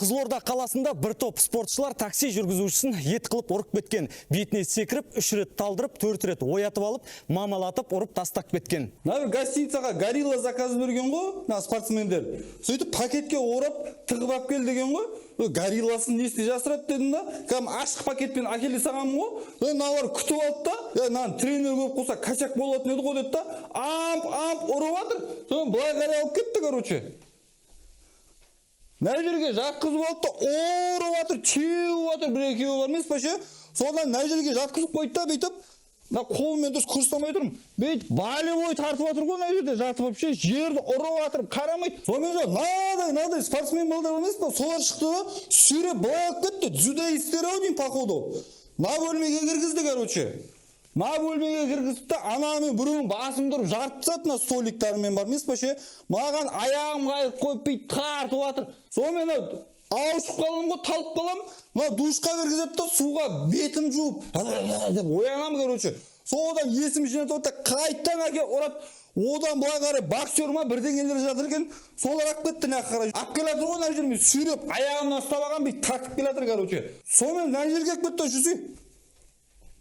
Қызылорда қаласында бір топ спортшылар такси жүргізушісін ет қылып ұрып кеткен. Бетіне секіріп, 3 рет талдырып, 4 рет оятып алып, мамалатып ұрып тастап кеткен. Бір гостиницаға горилла заказ берген ғой, спортсмендер. Сөйтіп пакетке орап, тығып алып кел деген ғой. Горилласын несіне жасырады дедім да, кәдім ашық пакетпен әкеле сағам ғой. Мыналар күтіп алды да, мынаны тренер көріп қалса качак болатын еді ғой деді да, амп ұрып жатыр. Соны былай қарай алып кетті, короче. Мына жерге жатқызып алды да, ұрып жатыр, теуіп жатыр, бір-екеуі бар емес пе ше? Содан мына жерге жатқызып қойды да, бүйтіп, мына қолыммен дұрыс күрсамай тұрмын. Бүйтіп волейбол тартып жатыр ғой, мына жерде жатып алып ше, жерді ұрып жатыр, қарамайды. Сонымен жоқ, надай спортсмен балдар емес пе? Солар шықты да, сүйреп былай алып кетті. Дзюдоисттер ау деймін, походу. Мына бөлмеге кіргізді, короче. Мына бөлмеге кіргізді да, анамен біреуін басым тұрып жарып тастады, мына столиктарымен бар емес пе ше? Маған аяғым қайырып қойып бүйтіп тартып жатыр. Сонымен ауышып қалам ғой, талып қалам. Мына душқа кіргізеді да, суға бетім жуып, деп оянам, короче. Содан есім жинатып да, қайттан әке ұрады. Одан былай қарай боксер ма бірдеңелер жатыр екен, солар алып кетті мына қарай. Алып келе жатыр ғой мына жермен сүйреп, аяғымнан ұстап алған бүйтіп тартып келе жатыр, короче. Сонымен мына жерге алып кетті, жүзі.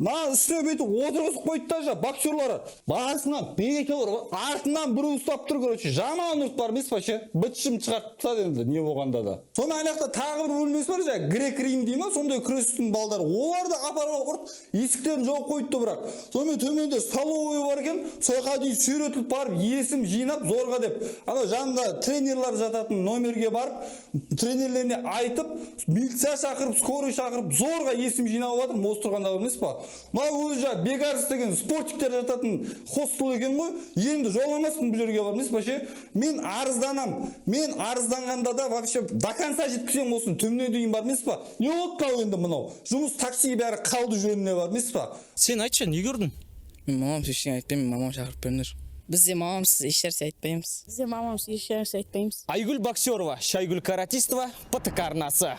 Мына үстіне бүйтіп отырғызып қойды да, боксерлары басынан бейте ұрып, артынан біреу ұстап тұр, короче. Жаман ұрт бар емес пе ше? Бытшым шығарып тастады енді, не болғанда да. Сонымен аяқта тағы бір бөлмесі бар, жаңа грек-рим дей ма, сондай күрестің балдары. Олар да апарып ұрт, есіктерін жауып қойды бірақ. Сонымен төменде столовый бар екен, сояққа дейін сүйретіліп барып, есім жинап зорға деп. Ана жанында тренерлар жататын номерге барып, тренерлеріне айтып, милиция шақырып, скорый шақырып, зорға есім жинап жатыр, моз тұрғанда емес па? Мына өзі бегарс деген спортиктер жататын хостел екен ғой. Енді жоламасын бұл жерге бар емес пе ше? Мен арызданам. Мен арызданғанда да вообще до конца жеткізем осыны төмне дейін бар емес па? Не болып қалды енді мынау? Жұмыс такси бәрі қалды жөніне бар емес па? Сен айтшы, не көрдің? Мен мамамсыз ештеңе айтпаймын, мамам шақырып беріңдер. Бізде мамамсыз ешнәрсе айтпаймыз. Бізде мамамсыз ешнәрсе айтпаймыз. Айгүл Боксерова, Шайгүл Каратистова, ПТК арнасы.